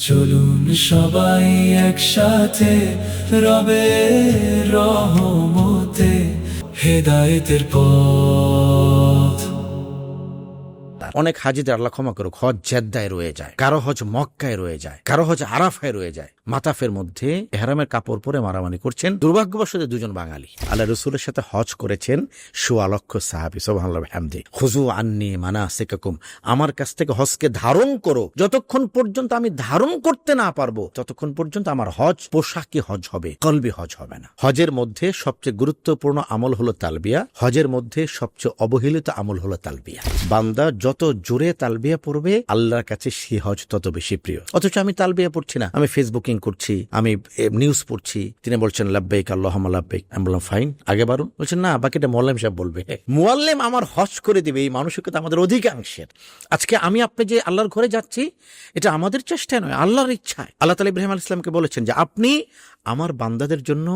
চলুন সবাই একসাথে রবের রহমতে হেদায়েতের পথ। অনেক হাজিদের আল্লাহ ক্ষমা করুক, হজ জেদ্দায় রয়ে যায়, কারো হজ মক্কায় রয়ে যায়, কারো হজ আরাফায় রয়ে যায়। মাতাফের মধ্যে এহরামের কাপড় পরে মারামারি করছেন দুর্ভাগ্যবশত দুজন বাঙালি। আল্লাহ রসুলের সাথে হজ করেছেন ১৬ লক্ষ সাহাবী। সুবহানাল্লাহ হামদি। খুযু আন্নী মানাসিকাকুম, আমার কাছ থেকে হজকে ধারণ করো। যতক্ষণ পর্যন্ত আমি ধারণ করতে না পারবো ততক্ষণ পর্যন্ত আমার হজ পোশাকি হজ হবে, কলবি হজ হবে না। হজের মধ্যে সবচেয়ে গুরুত্বপূর্ণ আমল হলো তালবিয়া। হজের মধ্যে সবচেয়ে অবহেলিত আমল হলো তালবিয়া। বান্দা যত জোরে তালবিয়া পড়বে আল্লাহর কাছে সে হজ তত বেশি প্রিয়। অথচ আমি তালবিয়া পড়ছি না, আমি ফেসবুকিং করছি, আমি নিউজ পড়ছি। তিনি বলছেন লাব্বাইক আল্লাহুম্মা লাব্বাইক। আমি বললাম ফাইন, আগে বাড়ুন। বলছেন না, বাকিটা মোয়াল্লেম সাহেব বলবে। মোয়াল্লেম আমার হজ করে দিবে, এই মানসিকতা আমাদের অধিকাংশের। আজকে আমি আপনি যে আল্লাহর ঘরে যাচ্ছি এটা আমাদের চেষ্টায় নয়, আল্লাহর ইচ্ছায়। আল্লাহ তাআলা ইব্রাহিম আলাইহিস সালামকে বলেছেন যে আপনি আমার বান্দাদের জন্য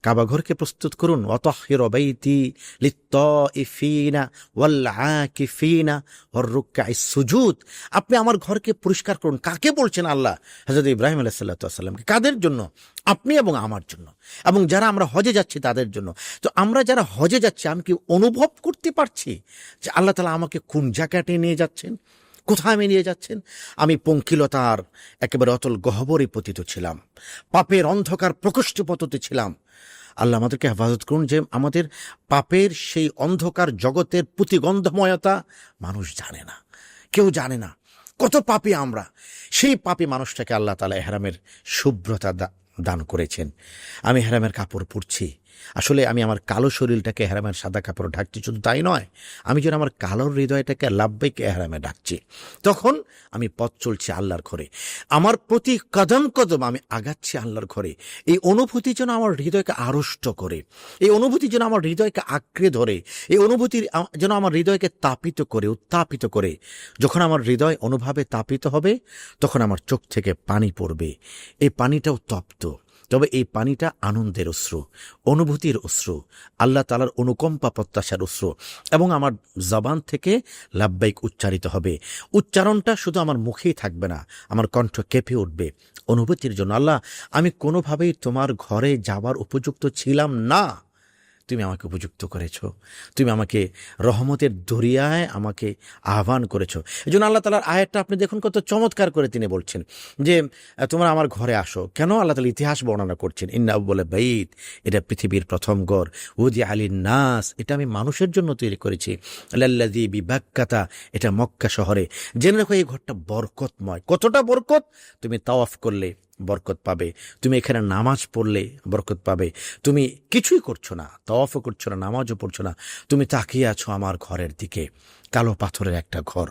কাবা ঘরকে প্রস্তুত করুন। ওয়াতাহহির বাইতি লিত্তাইফিনা ওয়াল আকিফিনা ওয়ার রুকআইস সুজুদ। আপনি আমার ঘরকে পরিষ্কার করুন। কাকে বলছেন আল্লাহ? হযরত ইব্রাহিম আলাইহিস সালামকে। কাদের জন্য? আপনি এবং আমার জন্য, এবং যারা আমরা হজে যাচ্ছি তাদের জন্য। তো আমরা যারা হজে যাচ্ছি আমি কি অনুভব করতে পারছি যে আল্লাহ তাআলা আমাকে কোন জায়গাতে নিয়ে যাচ্ছেন, কোথায় আমি নিয়ে যাচ্ছেন? আমি পঙ্কিলতার একেবারে অতল গহ্বরে পতিত ছিলাম, পাপের অন্ধকার প্রকোষ্ঠে পতিত ছিলাম। আল্লাহ আমাদেরকে হেফাজত করুন যে আমাদের পাপের সেই অন্ধকার জগতের প্রতিগন্ধময়তা মানুষ জানে না, কেউ জানে না কত পাপী আমরা। সেই পাপী মানুষটাকে আল্লাহ তাআলা ইহরামের শুভ্রতা দান করেছেন। আমি ইহরামের কাপড় পরছি, আসলে আমি আমার কালো শরীরটাকে ইহরামের সাদা কাপড় ঢাকছি। শুধু তাই নয়, আমি যেন আমার কালো হৃদয়টাকে লাব্বাইক ইহরামে ঢাকছি। তখন আমি পথ চলছি আল্লাহর ঘরে, আমার প্রতি কদম কদম আমি আগাচ্ছি আল্লাহর ঘরে। এই অনুভূতি যেন আমার হৃদয়কে আড়ষ্ট করে, এই অনুভূতি যেন আমার হৃদয়কে আঁকড়ে ধরে, এই অনুভূতি যেন আমার হৃদয়কে তাপিত করে, উত্তাপিত করে। যখন আমার হৃদয় অনুভবে তাপিত হবে তখন আমার চোখ থেকে পানি পড়বে। এই পানিটাও তপ্ত, তবে এই পানিটা আনন্দের অশ্রু, অনুভূতির অশ্রু, আল্লাহ তাআলার অনুকম্পা প্রত্যাশার অশ্রু। এবং আমার জবান থেকে লাব্বাইক উচ্চারিত হবে। উচ্চারণটা শুধু আমার মুখেই থাকবে না, আমার কণ্ঠ কেঁপে উঠবে অনুভূতির জন্য। আল্লাহ, আমি কোনোভাবেই তোমার ঘরে যাবার উপযুক্ত ছিলাম না, তুমি আমাকে উপযুক্ত করেছ, তুমি আমাকে রহমতের দরিয়ায় আমাকে আহ্বান করেছো। এই জন্য আল্লাহ তাআলার আয়াতটা আপনি দেখুন কত চমৎকার করে তিনি বলছেন যে তোমরা আমার ঘরে আসো। কেন? আল্লাহ তাআলা ইতিহাস বর্ণনা করছেন। ইন্না আউয়ালা বাইত, এটা পৃথিবীর প্রথম ঘর। উদিআ লিন-নাস, এটা আমি মানুষের জন্য তৈরি করেছি। লাল্লাযী বিবাক্কাতা, এটা মক্কা শহরে। জেনে রাখো এই ঘরটা বরকতময়। কতটা বরকত? তুমি তাওয়াফ করলে বরকত পাবে, তুমি এখানে নামাজ পড়লে বরকত পাবে। তুমি কিছুই করছো না, তাওয়াফও করছো না, নামাজও পড়ছো না, তুমি তাকিয়ে আছো আমার ঘরের দিকে। কালো পাথরের একটা ঘর,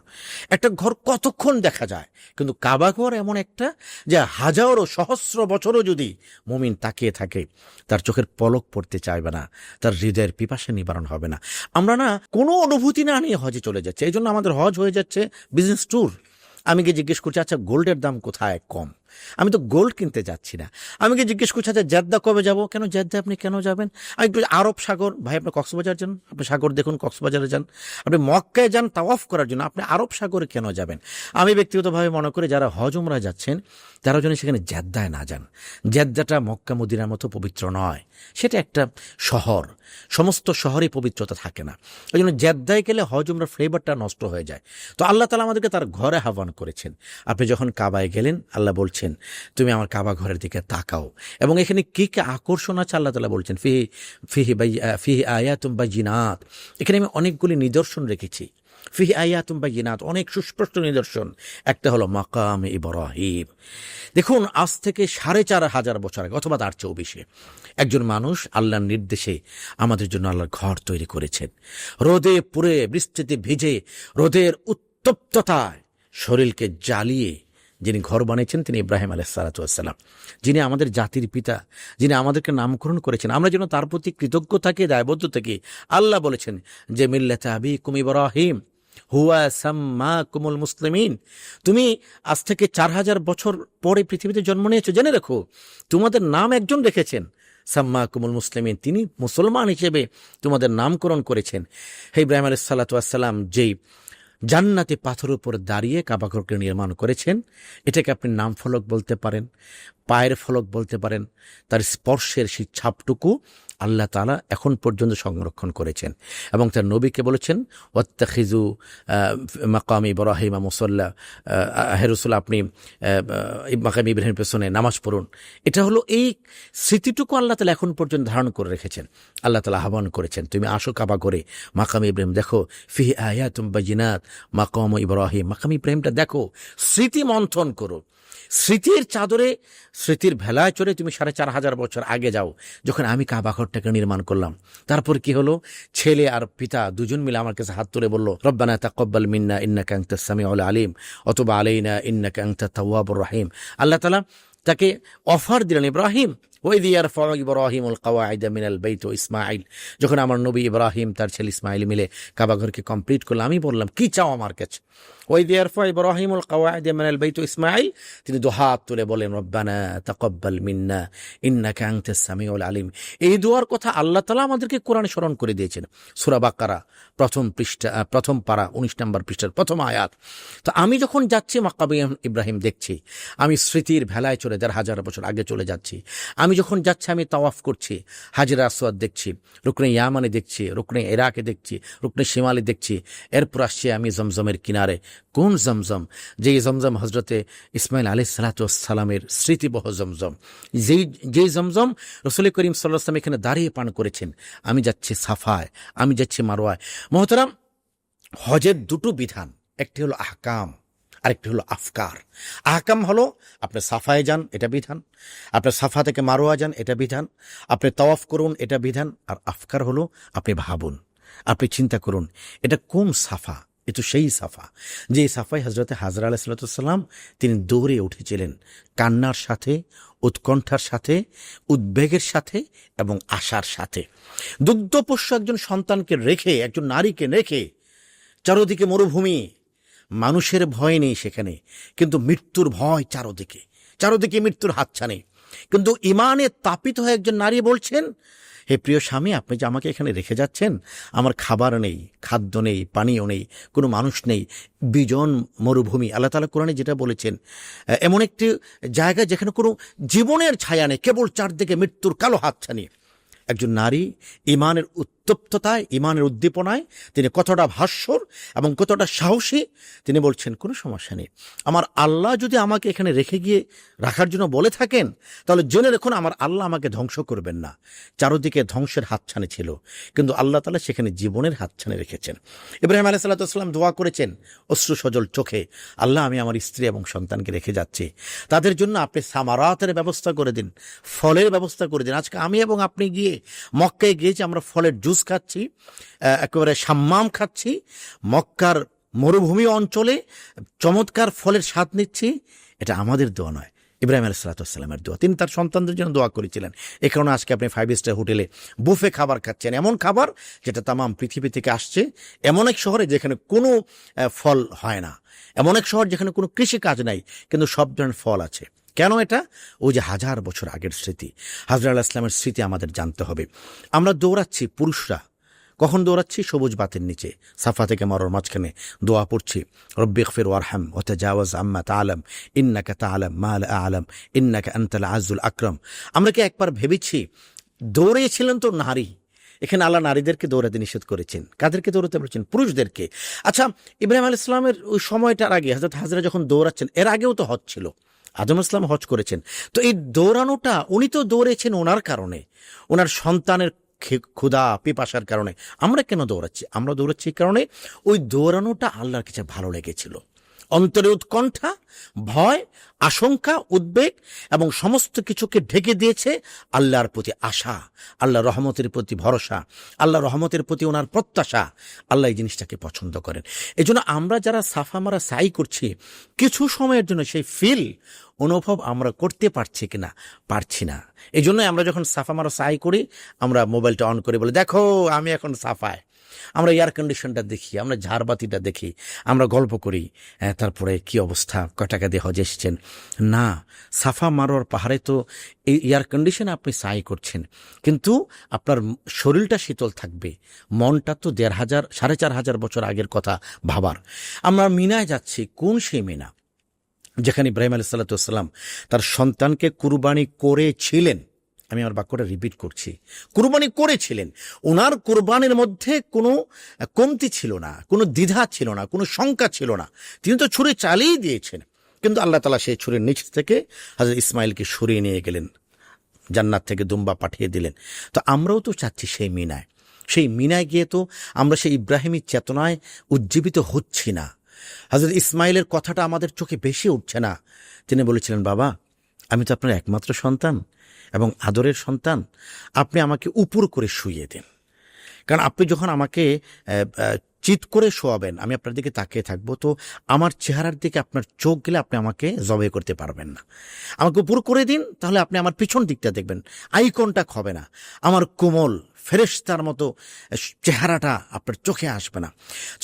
একটা ঘর কতক্ষণ দেখা যায়, কিন্তু কাবা ঘর এমন একটা যে হাজারো সহস্র বছরও যদি মুমিন তাকিয়ে থাকে তার চোখের পলক পড়তে চাইবে না, তার হৃদয়ের পিপাসা নিবারণ হবে না। আমরা না কোনো অনুভূতি না নিয়ে হজে চলে যাচ্ছে। এই জন্য আমাদের হজ হয়ে যাচ্ছে বিজনেস ট্যুর। আমি গিয়ে জিজ্ঞেস করছি আচ্ছা গোল্ডের দাম কোথায় কম? আমি তো গোল্ড কিনতে যাচ্ছি না। আমি গিয়ে জিজ্ঞেস করছি আচ্ছা জেদ্দা কবে যাব? কেন জেদ্দা আপনি কেন যাবেন? আমি একটু আরব সাগর, ভাই আপনি কক্সবাজার যান, আপনি সাগর দেখুন, কক্সবাজারে যান। আপনি মক্কায় যান তাওয়াফ করার জন্য, আপনি আরব সাগরে কেন যাবেন? আমি ব্যক্তিগতভাবে মনে করি যারা হজ উমরা যাচ্ছেন তারা যেন সেখানে জেদ্দায় না যান। জেদ্দাটা মক্কা মদিনার মতো পবিত্র নয়, সেটা একটা শহর, সমস্ত শহরে পবিত্রতা থাকে না। ওই জন্য জেদ্দায় গেলে হজ উমরার ফ্লেভারটা নষ্ট হয়ে যায়। তো আল্লাহ তাআলা আমাদেরকে তার ঘরে আহ্বান করেছেন। আপনি যখন কাবায় গেলেন আল্লাহ বলছেন তুমি আমার কাবা ঘরের দিকে তাকাও। এবং এখানে কি কি আকর্ষণ আছে আল্লাহ তাআলা বলছেন ফিহি আয়াতুম বাইয়িনাত, এখানে আমি অনেকগুলি নিদর্শন রেখেছি। ফিহি আয়াতুম বাইয়িনাত, অনেক সুস্পষ্ট নিদর্শন। একটা হলো মাকাম ইব্রাহিম। দেখুন আজ থেকে ৪৫০০ বছর আগে অথবা তার চেয়েও বেশি একজন মানুষ আল্লাহর নির্দেশে আমাদের জন্য আল্লাহর ঘর তৈরি করেছেন। রোদে পুড়ে, বৃষ্টিতে ভিজে, রোদের উত্তপ্ততায় শরীরকে জ্বালিয়ে যিনি ঘর বানিয়েছেন তিনি ইব্রাহিম আলাইহিস সালাম, যিনি আমাদের জাতির পিতা, যিনি আমাদেরকে নামকরণ করেছেন। আমরা যেন তার প্রতি কৃতজ্ঞ থাকি, দায়বদ্ধ থাকি। আল্লাহ বলেছেন যে মিল্লাতা আবিকুম ইব্রাহিম হুয়া সাম্মাকুমুল মুসলিমিন, তুমি আজ থেকে ৪০০০ বছর পরে পৃথিবীতে জন্ম নিয়েছো, জেনে রাখো তোমাদের নাম একজন রেখেছেন, সাম্মাকুমুল মুসলিমিন, তিনি মুসলমান হিসেবে তোমাদের নামকরণ করেছেন। হে ইব্রাহিম আলাইহিস সালাম যেই জান্নাতি পাথরের উপর দাঁড়িয়ে কাবাঘরকে নির্মাণ করেছেন। এটাকে আপনি নাম ফলক বলতে পারেন, পায়ের ফলক বলতে পারেন। তার স্পর্শের সেই ছাপটুকু আল্লাহ তাআলা এখন পর্যন্ত সংরক্ষণ করেছেন এবং তার নবীকে বলেছেন ওয়াত্তাখিজু মাকাম ইব্রাহিম মুসাল্লা, হে রাসূল আপনি মাকাম ইব্রাহিমের পেছনে নামাজ পড়ুন। এটা হলো এই স্মৃতিটুকু আল্লাহ তাআলা এখন পর্যন্ত ধারণ করে রেখেছেন। আল্লাহ তাআলা আহ্বান করেছেন, তুমি আসো কাবা করে মাকাম ইব্রাহিম দেখো, ফিহি আয়াতুম বায়িনাত মাকাম ইব্রাহিম, মাকাম ইব্রাহিমটা দেখো, স্মৃতি মন্থন করো। স্মৃতির চাদরে, স্মৃতির ভেলায় চড়ে তুমি ৪,৫০০ বছর আগে যাও, যখন আমি কাবা ঘরটাকে নির্মাণ করলাম। তারপর কি হলো, ছেলে আর পিতা দুজন মিলে আমার কাছে হাত তুলে বলল, রব্বানা তাকাব্বাল মিন্না ইন্নাকা আনতাস সামিউল আলিম অতুব আলাইনা ইন্নাকা আনতাত তাওয়াবুর রহিম। আল্লাহ তাআলা তাকে অফার দিলেন, ইব্রাহিম ওয়াইদ ইয়ারফাউ ইব্রাহিমুল কাওয়াইদা মিনাল বাইত ওয়া ইসমাঈল, যখন আমার নবী ইব্রাহিম তার ছেলে ইসমাঈল মিলে কাবা ঘরকে কমপ্লিট করলো, আমি বললাম কি চাও আমার কাছে। ওয়াইদ ইয়ারফাউ ইব্রাহিমুল কাওয়াইদা মিনাল বাইত ওয়া ইসমাঈল, তিনি দুহাত তুলে বলেন রব্বানা তাকাব্বাল মিন্না ইন্নাকা আনতাস সামিউল আলিম। এই দোয়ার কথা আল্লাহ তাআলা আমাদেরকে কোরআনে স্মরণ করে দিয়েছেন। সূরা বাকারা প্রথম পৃষ্ঠা, প্রথম পারা 19 নম্বর পৃষ্ঠার প্রথম আয়াত। তো আমি যখন যাচ্ছি মাকাম ইব্রাহিম দেখছি, আমি স্মৃতির ভেলায় চলে ১,৫০০ বছর আগে চলে যাচ্ছি। আমি যখন যাচ্ছি আমি তাওয়াফ করছি, হাজরা আসওয়াদ দেখছি, রুকনে ইয়ামানে দেখছি, রুকনে ইরাকে দেখছি, রুকনে শিমালে দেখছি। এরপর আসছি আমি জমজমের কিনারে। কোন জমজম? যেই জমজম হজরতে ইসমাইল আলাইহিস সালাতু ওয়াস সালামের স্মৃতিবহ জমজম, যেই জমজম রাসূল করিম সাল্লাল্লাহু আলাইহি ওয়াসাল্লাম এখানে দাঁড়িয়ে পান করেছেন। আমি যাচ্ছি সাফায়, আমি যাচ্ছি মারওয়ায়। মোহতারাম, হজের দুটো বিধান, একটি হলো আহকাম, আরেকটি হলো আফকার। আহকাম হলো আপনি সাফায় যান, এটা বিধান। আপনি সাফা থেকে মারোয়া যান, এটা বিধান। আপনি তাওয়াফ করুন, এটা বিধান। আর আফকার হলো আপনি ভাবুন, আপনি চিন্তা করুন, এটা কোন সাফা? এ তো সেই সাফা যে সাফায় হজরতে হাজরা আলাইহিস সালাম তিনি দৌড়ে উঠেছিলেন, কান্নার সাথে, উৎকণ্ঠার সাথে, উদ্বেগের সাথে এবং আশার সাথে। দুগ্ধপোষ্য একজন সন্তানকে রেখে, একজন নারীকে রেখে, চারদিকে মরুভূমি, মানুষের ভয় নেই সেখানে, কিন্তু মৃত্যুর ভয় চারদিকে, চারদিকে মৃত্যুর হাতছানি। কিন্তু ইমানে তাপিত হয়ে একজন নারী বলছেন, হে প্রিয় স্বামী, আপনি যে আমাকে এখানে রেখে যাচ্ছেন, আমার খাবার নেই, খাদ্য নেই, পানীয় নেই, কোনো মানুষ নেই, বিজন মরুভূমি। আল্লাহ তাআলা কোরআনে যেটা বলেছেন, এমন একটি জায়গা যেখানে কোনো জীবনের ছায়া নেই, কেবল চারদিকে মৃত্যুর কালো হাতছানি। একজন নারী ইমানের উত্তপ্ততায়, ইমানের উদ্দীপনায় তিনি কতটা ভাস্বর এবং কতটা সাহসী। তিনি বলছেন, কোনো সমস্যা নেই, আমার আল্লাহ যদি আমাকে এখানে রেখে গিয়ে রাখার জন্য বলে থাকেন, তাহলে জেনে রাখুন আমার আল্লাহ আমাকে ধ্বংস করবেন না। চারদিকে ধ্বংসের হাতছানি ছিল, কিন্তু আল্লাহ তাআলা সেখানে জীবনের হাতছানি রেখেছেন। ইব্রাহিম আলাইহিস সালাম দোয়া করেছেন অশ্রু সজল চোখে, আল্লাহ আমি আমার স্ত্রী এবং সন্তানকে রেখে যাচ্ছি, তাদের জন্য আপনি সামারাতের ব্যবস্থা করে দিন, ফলের ব্যবস্থা করে দিন। আজকে আমি এবং আপনি গিয়ে মক্কায় গিয়েছি, আমরা ফলের জুস খাচ্ছি, একেবারে সাম্মাম খাচ্ছি, মক্কার মরুভূমি অঞ্চলে চমৎকার ফলের স্বাদ নিচ্ছি। এটা আমাদের দোয়া নয়, ইব্রাহিম আলাইহিস সালামের দোয়া। তিনি তার সন্তানদের জন্য দোয়া করেছিলেন। এ কারণে আজকে আপনি 5 স্টার হোটেলে বুফে খাবার খাচ্ছেন, এমন খাবার যেটা তামাম পৃথিবী থেকে আসছে, এমন এক শহরে যেখানে কোনো ফল হয় না, এমন এক শহর যেখানে কোনো কৃষি কাজ নাই, কিন্তু সব ধরনের ফল আছে। কেন? এটা ওই যে 1000 বছর আগের স্মৃতি, হাজরা আলাইহিস সালামের স্মৃতি আমাদের জানতে হবে। আমরা দৌড়াচ্ছি, পুরুষরা কখন দৌড়াচ্ছি? সবুজ বাতির নিচে, সাফা থেকে মারোর মাঝখানে দোয়া পড়ছি, রব্বিগফির ওয়ারহাম ওয়া তাজাওয়াজ আম্মা তাআলাম ইন্নাকা তাআলাম মা লা আ'লাম ইন্নাকা আনতাল আ'জ্জুল আকরাম। আমরা কি একবার ভেবেছি, দৌড়িয়েছিলেন তো নারী, এখানে আল্লাহ নারীদেরকে দৌড়াতে নিষেধ করেছেন। কাদেরকে দৌড়াতে বলেছেন? পুরুষদেরকে। আচ্ছা, ইব্রাহিম আলাইহিস সালামের ওই সময়টার আগে হযরত হাজরা যখন দৌড়াচ্ছেন, এর আগেও তো হজ ছিল, আদম ইসলাম হজ করেছেন। তো এই দৌড়ানোটা, উনি তো দৌড়েছেন ওনার কারণে, ওনার সন্তানের ক্ষুধা পিপাসার কারণে। আমরা কেন দৌড়াচ্ছি? আমরা দৌড়াচ্ছি এই কারণে, ওই দৌড়ানোটা আল্লাহর কাছে ভালো লেগেছিল। অন্তরে উৎকণ্ঠা, ভয়, আশঙ্কা, উদ্বেগ এবং সমস্ত কিছুকে ঢেকে দিয়েছে আল্লাহর প্রতি আশা, আল্লাহর রহমতের প্রতি ভরসা, আল্লাহর রহমতের প্রতি ওনার প্রত্যাশা। আল্লাহ এই জিনিসটাকে পছন্দ করেন। এই জন্য আমরা যারা সাফা মারা সাই করছি, কিছু সময়ের জন্য সেই ফিল অনুভব আমরা করতে পারছি কিনা? পারছি না। এই জন্য আমরা যখন সাফা মারা সাই করি, আমরা মোবাইলটা অন করে বলি, দেখো আমি এখন সাফায়। আমরা এয়ার কন্ডিশনটা দেখি, আমরা ঝাড়বাতিটা দেখি, আমরা গল্প করি, তারপরে কি অবস্থা, কয় টাকা দিয়ে হজে এসেছেন। না, সাফা মারোয়ার পাহাড়ে তো এই এয়ার কন্ডিশনে আপনি সাই করছেন, কিন্তু আপনার শরীরটা শীতল থাকবে, মনটা তো 1,500 4,500 বছর আগের কথা ভাবার। আমরা মিনায় যাচ্ছি, কোন সেই মিনা যেখানে ইব্রাহিম আলাইহিস সালাতু ওয়াস সালাম তার সন্তানকে কুরবানি করেছিলেন। আমি আমার বাক্যটা রিপিট করছি, কুরবানি করেছিলেন। ওনার কুরবানির মধ্যে কোনো কমতি ছিল না, কোনো দ্বিধা ছিল না, কোনো শঙ্কা ছিল না। তিনি তো ছুরি চালিয়ে দিয়েছেন, কিন্তু আল্লাহ তাআলা সেই ছুরির নিচ থেকে হযরত ইসমাইলকে সরিয়ে নিয়ে গেলেন, জান্নাত থেকে দুম্বা পাঠিয়ে দিলেন। তো আমরাও তো চাচ্ছি সেই মিনায়, সেই মিনায় গিয়ে তো আমরা সেই ইব্রাহিমী চেতনায় উজ্জীবিত হচ্ছি না। হযরত ইসমাইলের কথাটা আমাদের চোখে বেশি উঠছে না। তিনি বলেছিলেন, বাবা আমি তো আপনার একমাত্র সন্তান এবং আদরের সন্তান, আপনি আমাকে উপর করে শুইয়ে দেন, কারণ আপনি যখন আমাকে চিৎ করে শোয়াবেন আমি আপনার দিকে তাকিয়ে থাকবো, তো আমার চেহারার দিকে আপনার চোখ গেলে আপনি আমাকে জবাই করতে পারবেন না। আমাকে উপর করে দিন, তাহলে আপনি আমার পিছন দিকটা দেখবেন, আই কন্টাক্ট হবে না, আমার কোমল ফেরেশতার মতো চেহারাটা আপনার চোখে আসবে না।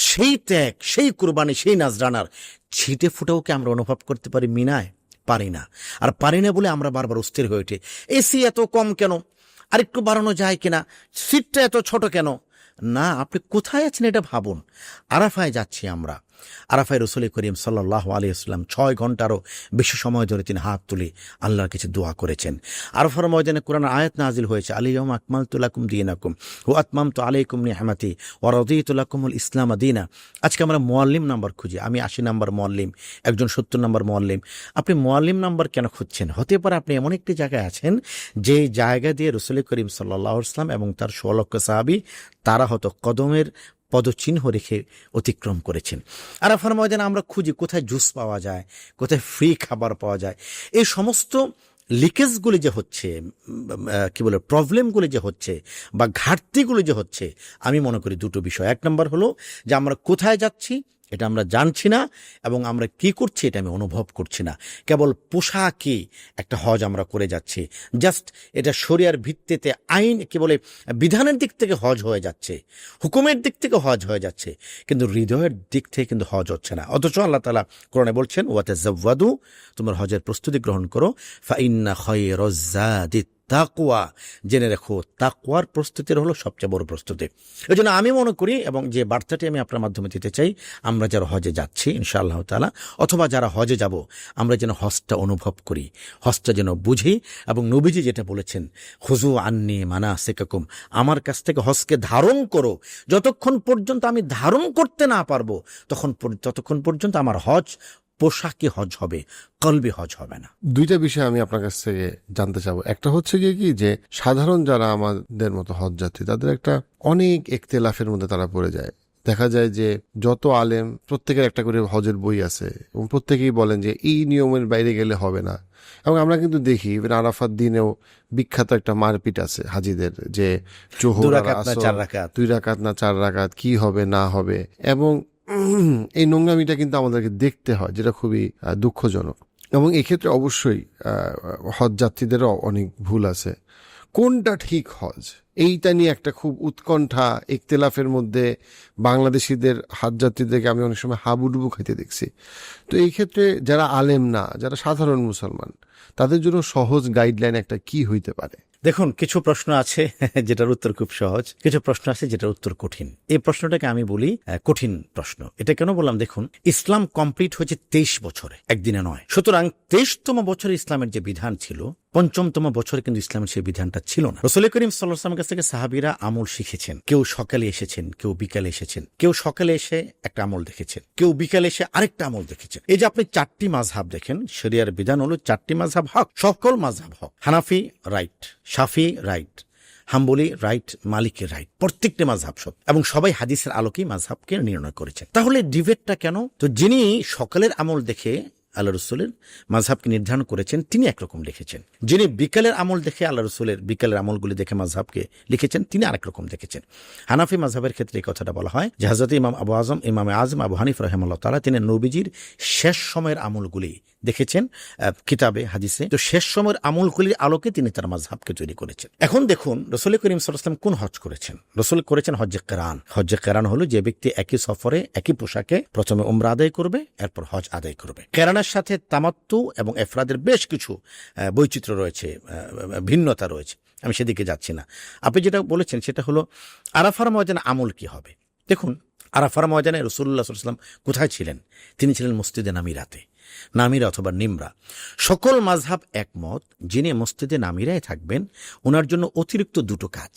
সেই ত্যাগ, সেই কুরবানি, সেই নাজরানার ছিটে ফুটেওকে আমরা অনুভব করতে পারি মিনায়? পারি না। আর পারি না বলে আমরা বারবার অস্থির হয়ে ওঠে, এসি এত কম কেন, আরেকটু বাড়ানো যায় কিনা, সিটটা এত ছোট কেন। না, আপনি কোথায় আছেন এটা ভাবুন। আরাফায় যাচ্ছি আমরা, আরাফায় রসুল করিম সাল্লাল্লাহু আলাইহি ওয়াসাল্লাম 6 ঘন্টারও বেশি সময় ধরে তিনি হাত তুলে আল্লাহর কাছে দোয়া করেছেন। আরাফার ময়দানে কোরআনের আয়াত নাজিল হয়েছে, আল-ইয়াওমা আকমালতু লাকুম দীনাকুম ওয়া আতমামতু আলাইকুম নি'মাতি ওয়া রাদিতু লাকুমুল ইসলাম দীনা। আজকে আমরা মুআল্লিম নাম্বার খুঁজি, আমি 80 নাম্বার মুআল্লিম, একজন 70 নাম্বার মুআল্লিম। আপনি মুআল্লিম নাম্বার কেন খুঁজছেন? হতে পারে আপনি এমন একটি জায়গায় আছেন যে জায়গা দিয়ে রসুল করিম সাল্লাল্লাহু আলাইহি ওয়াসাল্লাম এবং তার 16 লক্ষ সাহাবী তারা হয়তো কদমের পদচিহ্ন রেখে অতিক্রম করেছেন। আরাফার ময়দানে আমরা খুঁজি কোথায় জুস পাওয়া যায়, কোথায় ফ্রি খাবার পাওয়া যায়। এই সমস্ত লিকেজগুলি যে হচ্ছে, কি বলে, প্রবলেমগুলি যে হচ্ছে বা ঘাটতিগুলি যে হচ্ছে, আমি মনে করি দুটো বিষয়। এক নম্বর হলো যে আমরা কোথায় যাচ্ছি এটা আমরা জানছি না, এবং আমরা কি করছি এটা আমি অনুভব করছি না। কেবল পোশাকি একটা হজ আমরা করে যাচ্ছি, জাস্ট এটা শরিয়ার ভিত্তিতে আইন, কি বলে, বিধানের দিক থেকে হজ হয়ে যাচ্ছে, হুকুমের দিক থেকে হজ হয়ে যাচ্ছে, কিন্তু হৃদয়ের দিক থেকে কিন্তু হজ হচ্ছে না। অথচ আল্লাহ তাআলা কোরআনে বলছেন, ওয়াতাযাওয়াদু, তোমার হজের প্রস্তুতি গ্রহণ করো, ফাইন্না খায়রাজ যাদি তাকওয়া, জেনে রেখো তাকওয়ার প্রস্তুতির হলো সবচেয়ে বড় প্রস্তুতি। এই জন্য আমি মনে করি, এবং যে বার্তাটি আমি আপনার মাধ্যমে দিতে চাই, আমরা যারা হজে যাচ্ছি ইনশাআল্লাহ তাআলা, অথবা যারা হজে যাব, আমরা যেন হজটা অনুভব করি, হজটা যেন বুঝি, এবং নবীজি যেটা বলেছেন, খুযু আন্নী মানাসিকাকুম, আমার কাছ থেকে হজকে ধারণ করো। যতক্ষণ পর্যন্ত আমি ধারণ করতে না পারবো ততক্ষণ পর্যন্ত আমার হজ পোশাকি হজ হবে, কলবি হজ হবে না। দুইটা বিষয় আমি আপনার কাছ থেকে জানতে চাবো। একটা হচ্ছে গিয়ে কি, যে সাধারণ যারা আমাদের মতো হজ যাত্রী, তাদের একটা অনেক ইখতিলাফের মধ্যে তারা পড়ে যায়। দেখা যায় যে যত আলেম, প্রত্যেকের একটা করে হজের বই আছে, এবং প্রত্যেকেই বলেন যে এই নিয়মের বাইরে গেলে হবে না। এবং আমরা কিন্তু দেখি আরাফাত দিনেও বিখ্যাত একটা মারপিট আছে হাজিদের, যে 2 রাকাত না 4 রাকাত, কি হবে না হবে, এবং এই নোংরামিটা কিন্তু আমাদেরকে দেখতে হয়, যেটা খুবই দুঃখজনক। এবং এক্ষেত্রে অবশ্যই হজ যাত্রীদেরও অনেক ভুল আছে। কোনটা ঠিক হজ, এইটা নিয়ে একটা খুব উৎকণ্ঠা, ইখতিলাফের মধ্যে বাংলাদেশিদের হজ যাত্রীদেরকে আমি অনেক সময় হাবুডুবু খাইতে দেখছি। তো এই ক্ষেত্রে যারা আলেম না, যারা সাধারণ মুসলমান, তাদের জন্য সহজ গাইডলাইন একটা কি হইতে পারে? দেখুন, কিছু প্রশ্ন আছে যেটার উত্তর খুব সহজ, কিছু প্রশ্ন আছে যেটার উত্তর কঠিন। এই প্রশ্নটাকে আমি বলি কঠিন প্রশ্ন। এটা কেন বললাম? দেখুন, ইসলাম কমপ্লিট হয়েছে 23 বছরে, একদিনে নয়। সুতরাং 23তম বছরে ইসলামের যে বিধান ছিল, 5মতম বছরে কিন্তু ইসলামের সেই বিধানটা ছিল না। রাসূল করিম সাল্লাল্লাহু আলাইহি ওয়াসাল্লামের কাছ থেকে সাহাবীরা আমল শিখেছেন। কেউ সকালে এসেছেন, কেউ বিকালে এসেছেন, কেউ সকালে এসে একটা আমল দেখেছেন, কেউ বিকালে এসে আরেকটা আমল দেখেছেন। এই যে আপনি 4টি মাযহাব দেখেন, শরিয়ার বিধান হলো 4টি মাযহাব হক, সকল মাযহাব হক। হানাফি রাইট, শাফি রাইট, হাম্বলি রাইট, মালিকি রাইট, প্রত্যেকটি মাযহাব সব, এবং সবাই হাদিসের আলোকেই মাযহাবকে নির্ণয় করেছেন। তাহলে ডিবেটটা কেন? তো যিনি সকালের আমল দেখে আল্লাহ রসুলের মাযহাবকে নির্ধারণ করেছেন, তিনি একরকম লিখেছেন। যিনি বিকালের আমল দেখে আল্লাহ রসুলের বিকালের আমলগুলি দেখে মাযহাবকে লিখেছেন, তিনি আরেক রকম দেখেছেন। হানাফি মাযহাবের ক্ষেত্রে এই কথাটা বলা হয় যে হযরত ইমাম আবু আজম আবু হানিফা রাহিমাহুল্লাহ তাআলা, তিনি নবীজির শেষ সময়ের আমলগুলি দেখেছেন কিতাবে হাদিসে। তো শেষ সময়ের আমলগুলির আলোকে তিনি তার মাযহাবকে তৈরি করেছেন। এখন দেখুন রাসূল করিম সাল্লাল্লাহু আলাইহি ওয়াসাল্লাম কোন হজ করেছেন। রাসূল করেছেন হজ্জে কিরান। হজ্জে কিরান হলো যে ব্যক্তি একই সফরে একই পোশাকে প্রথমে উমরা আদায় করবে, এরপর হজ আদায় করবে। কিরানের সাথে তামাত্তু এবং ইফরাদের বেশ কিছু বৈচিত্র্য রয়েছে, ভিন্নতা রয়েছে, আমি সেদিকে যাচ্ছি না। আপনি যেটা বলেছেন সেটা হলো আরাফার ময়দানে আমল কি হবে। দেখুন আরাফার ময়দানে রাসূলুল্লাহ সাল্লাল্লাহু আলাইহি ওয়াসাল্লাম কোথায় ছিলেন? তিনি ছিলেন মসজিদে নামিরাতে, নামিরা অথবা নিমরা। সকল মাযহাব একমত, যিনি মসজিদে নামিরায় থাকবেন ওনার জন্য অতিরিক্ত দুটো কাজ।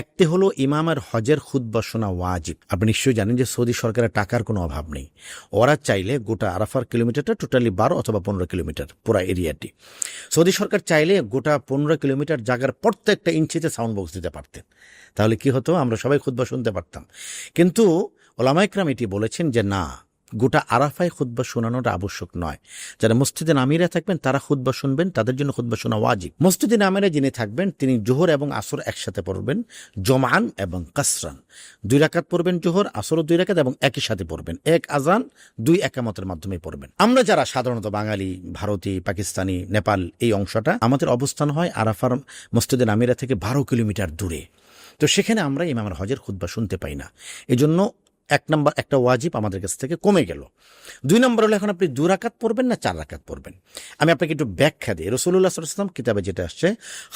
একটি হলো ইমামের হজের খুতবা শোনা ওয়াজিব। আপনি নিশ্চয়ই জানেন যে সৌদি সরকারের টাকার কোনো অভাব নেই। ওরা চাইলে গোটা আরাফার কিলোমিটারটা টোটালি 12 অথবা 15 কিলোমিটার পুরা এরিয়াটি, সৌদি সরকার চাইলে গোটা 15 কিলোমিটার জায়গার প্রত্যেকটা ইঞ্চিতে সাউন্ড বক্স দিতে পারতেন। তাহলে কি হতো? আমরা সবাই খুতবা শুনতে পারতাম। কিন্তু ওলামা ইকরাম এটি বলেছেন যে না, গোটা আরাফায় খুতবা শোনানোটা আবশ্যক নয়। যারা মসজিদে নামিরা থাকবেন তারা খুতবা শুনবেন, তাদের জন্য খুতবা শোনা ওয়াজিব। মসজিদে নামিরা যিনি থাকবেন তিনি জোহর এবং আসর একসাথে পড়বেন, জমান এবং কাসরান। 2 রাকাত পড়বেন জোহর, আসরও 2 রাকাত এবং একই সাথে পড়বেন, 1 আজান 2 একামতের মাধ্যমে পড়বেন। আমরা যারা সাধারণত বাঙালি, ভারতী, পাকিস্তানি, নেপাল, এই অংশটা আমাদের অবস্থান হয় আরাফার মসজিদে নামিরা থেকে 12 কিলোমিটার দূরে। তো সেখানে আমরা ইমামের হজের খুতবা শুনতে পাই না। এজন্য 1 নম্বর একটা ওয়াজিব আমাদের কাছ থেকে কমে গেল। 2 নম্বর হলো এখন আপনি 2 রাকাত পড়বেন না 4 রাকাত পড়বেন। আমি আপনাকে একটু ব্যাখ্যা দিই। রাসূলুল্লাহ সাল্লাল্লাহু আলাইহি ওয়াসাল্লাম কিতাবে যেটা আসছে,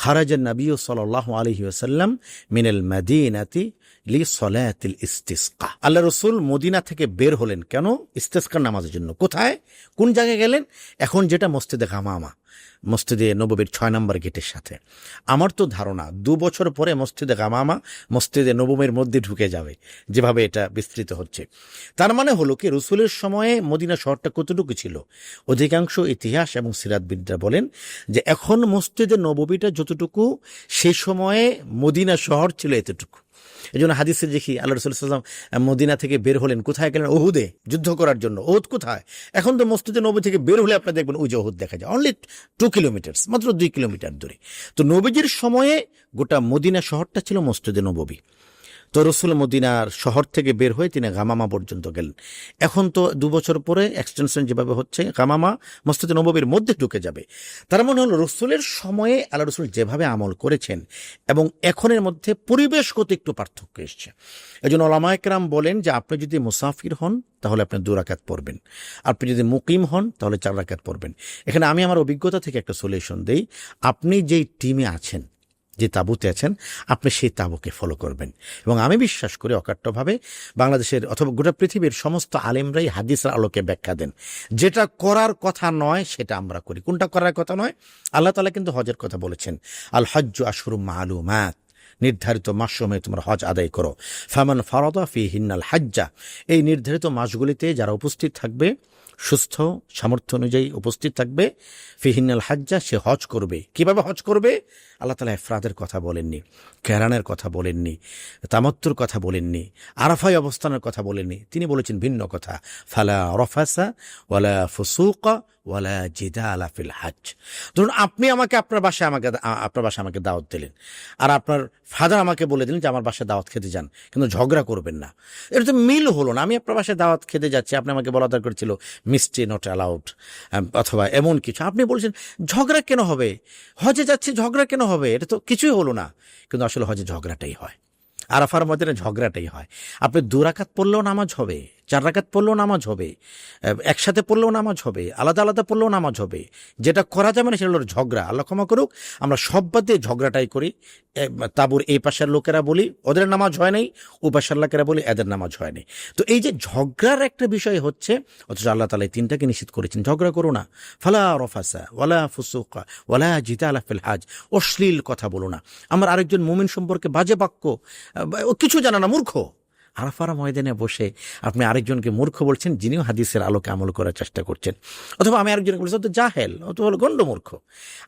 খারাজান নবী সাল্লাল্লাহু আলাইহি ওয়াসাল্লাম মিনাল মাদিনাতি লিসালাতিল ইস্তিসকা। আল্লাহ রাসূল মদিনা থেকে বের হলেন কেন? ইস্তিসকার নামাজের জন্য। কোথায়, কোন জায়গায় গেলেন? এখন যেটা মসজিদে গামামা, মসজিদে নববীর 6 নম্বর গেটের সাথে। আমার তো ধারণা 2 বছর পরে মসজিদে গামামা মসজিদে নববীর মধ্যে ঢুকে যাবে, যেভাবে এটা বিস্তৃত হচ্ছে। তার মানে হলো কি, রসুলের সময়ে মদিনা শহরটা কতটুকু ছিল? অধিকাংশ ইতিহাস এবং সিরাতবিদরা বলেন যে এখন মসজিদে নববীটা যতটুকু, সেই সময়ে মদিনা শহর ছিল এতটুকু। এই জন্য হাদিসে দেখি আল্লাহ রাসূল সাল্লাল্লাহু আলাইহি ওয়াসাল্লাম মদিনা থেকে বের হলেন, কোথায় গেলেন? উহুদে যুদ্ধ করার জন্য। উহুদ কোথায়? এখন তো মসজিদে নবী থেকে বের হলে আপনারা দেখবেন ওই যে উহুদ দেখা যায়, অনলি 2 কিলোমিটার, মাত্র 2 কিলোমিটার দূরে। তো নবীজির সময়ে গোটা মদিনা শহরটা ছিল মসজিদে নববী। তো রসুল মদিনার শহর থেকে বের হয়ে তিনি গামামা পর্যন্ত গেলেন। এখন তো 2 বছর পরে এক্সটেনশন যেভাবে হচ্ছে, গামামা মসজিদে নববীর মধ্যে ঢুকে যাবে। তার মানে হলো রসুলের সময়ে আল্লাহ রসুল যেভাবে আমল করেছেন এবং এখনের মধ্যে পরিবেশগত একটু পার্থক্য এসছে। এই জন্য ওলামা ইকরাম বলেন যে আপনি যদি মুসাফির হন তাহলে আপনি 2 রাকাত পড়বেন, আপনি যদি মুকিম হন তাহলে 4 রাকাত পড়বেন। এখানে আমি আমার অভিজ্ঞতা থেকে একটা সলিউশন দেই। আপনি যেই টিমে আছেন, যে তাঁবুতে আছেন, আপনি সেই তাঁবুকে ফলো করবেন। এবং আমি বিশ্বাস করি অকাট্যভাবে বাংলাদেশের অথবা গোটা পৃথিবীর সমস্ত আলেমরাই হাদিসের আলোকে ব্যাখ্যা দেন। যেটা করার কথা নয় সেটা আমরা করি। কোনটা করার কথা নয়? আল্লাহ তাআলা কিন্তু হজের কথা বলেছেন, আল হজ্জু আশহুরুম মালুমাত, নির্ধারিত মাস সময়ে তোমরা হজ আদায় করো। ফামান ফারাদা ফীহিন্নাল হাজ্জা, এই নির্ধারিত মাসগুলিতে যারা উপস্থিত থাকবে, সুস্থ সামর্থ্য অনুযায়ী উপস্থিত থাকবে, ফিহিনাল হাজ্জা, সে হজ করবে। কিভাবে হজ করবে? আল্লাহ তাআলা ইফরাদের কথা বলেননি, কেরানের কথা বলেননি, তামাত্তুর কথা বলেননি, আরাফায় অবস্থানের কথা বলেননি। তিনি বলেছেন ভিন্ন কথা, ফালা রাফাসা ওয়ালা ফুসুকা ওয়ালা জিদালা ফিল হজ। ধরুন আপনি আমাকে আপনার বাসায় আমাকে দাওয়াত দিলেন, আর আপনার ফাদার আমাকে বলে দিলেন যে আমার বাসায় দাওয়াত খেতে যান, কিন্তু ঝগড়া করবেন না। এটা তো মিল হলো না। আমি আপনার বাসায় দাওয়াত খেতে যাচ্ছি, আপনি আমাকে বলা দরকার ছিল মিষ্টি নট অ্যালাউড অথবা এমন কিছু। আপনি বলছেন ঝগড়া কেন হবে? হজে যাচ্ছি, ঝগড়া কেন হবে? এটা তো কিছুই হলো না। কিন্তু আসলে হজে ঝগড়াটাই হয়, আরাফার মধ্যে ঝগড়াটাই হয়। আপনি 2 রাকাত পড়লেও নামাজ হবে, 4 রাকাত পড়লেও নামাজ হবে, একসাথে পড়লেও নামাজ হবে, আলাদা আলাদা পড়লেও নামাজ হবে। যেটা করা যাবে না সেটা হলো ঝগড়া। আল্লাহ ক্ষমা করুক, আমরা সব বাদ দিয়ে ঝগড়াটাই করি। তাবুর এই পাশের লোকেরা বলি ওদের নামাজ হয় নাই, ও পাশের লোকেরা বলি এদের নামাজ হয় নাই। তো এই যে ঝগড়ার একটা বিষয় হচ্ছে, অথচ আল্লাহ তাআলা 3টাকে নিষেধ করেছেন, ঝগড়া করো না। ফালা রাফাসা ওয়ালা ফুসুকা ওয়ালা জিদালা ফিল হজ, অশ্লীল কথা বলো না। আমার আরেকজন মুমিন সম্পর্কে বাজে বাক্য, ও কিছু জানা না, মূর্খ। আরাফার ময়দানে বসে আপনি আরেকজনকে মূর্খ বলছেন, যিনিও হাদিসের আলোকে আমল করার চেষ্টা করছেন। অথবা আমি আরেকজনকে বলছি তো জাহেল, অত হলো গণ্ড মূর্খ।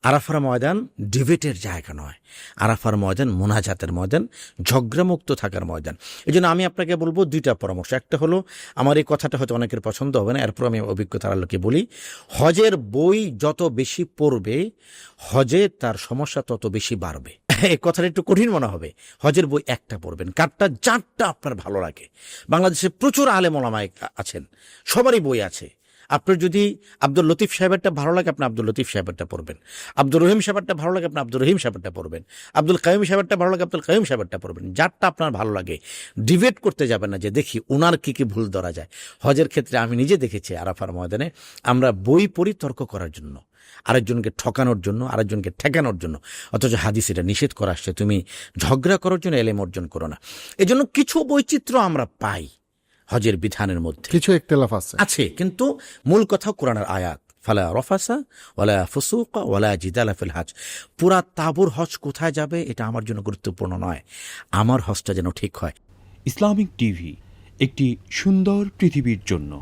আরাফার ময়দান ডিবেটের জায়গা নয়, আরাফার ময়দান মোনাজাতের ময়দান, ঝগড়ামুক্ত থাকার ময়দান। এই জন্য আমি আপনাকে বলবো 2টা পরামর্শ। একটা হলো, আমার এই কথাটা হয়তো অনেকের পছন্দ হবে না, এরপর আমি অভিজ্ঞতার আলোকে বলি, হজের বই যত বেশি পড়বে হজে তার সমস্যা তত বেশি বাড়বে। এই কথাটা একটু কঠিন মনে হবে। হজের বই একটা পড়বেন, কারটা যারটা আপনার ভালো লাগে। বাংলাদেশে প্রচুর আলেম ওলামা আছেন, সবারই বই আছে। আপনার যদি আব্দুল লতিফ সাহেবেরটা ভালো লাগে আপনি আব্দুল লতিফ সাহেবেরটা পড়বেন, আব্দুর রহিম সাহেবেরটা ভালো লাগে আপনি আব্দুর রহিম সাহেবেরটা পড়বেন, আব্দুল কাইম সাহেবেরটা ভালো লাগে আব্দুল কাইম সাহেবেরটা পড়বেন। যারটা আপনার ভালো লাগে ডিবেট করতে যাবেন না যে দেখি ওনার কি কি ভুল ধরা যায়। হজের ক্ষেত্রে আমি নিজে দেখেছি আরাফার ময়দানে আমরা বই পড়ি তর্ক করার জন্য, আরেকজনকে ঠকানোর জন্য, আরেকজনকে ঠেকানোর জন্য, অথচ হাদিস এটা নিষেধ করা আসছে তুমি ঝগড়া করার জন্য এলেম অর্জন করো না। এজন্য কিছু বৈচিত্র্য আমরা পাই হজের বিধানের মধ্যে, কিছু একতলাফ আছে আছে, কিন্তু মূল কথা কোরআনের আয়াত, ফালা রফাসা ওয়ালা ফুসুকা ওয়ালা জিদালা ফিল হজ। পুরা তাবুর হজ কোথায় যাবে এটা আমার জন্য গুরুত্বপূর্ণ নয়, আমার হজটা যেন ঠিক হয়। ইসলামিক টিভি, একটি সুন্দর পৃথিবীর জন্য।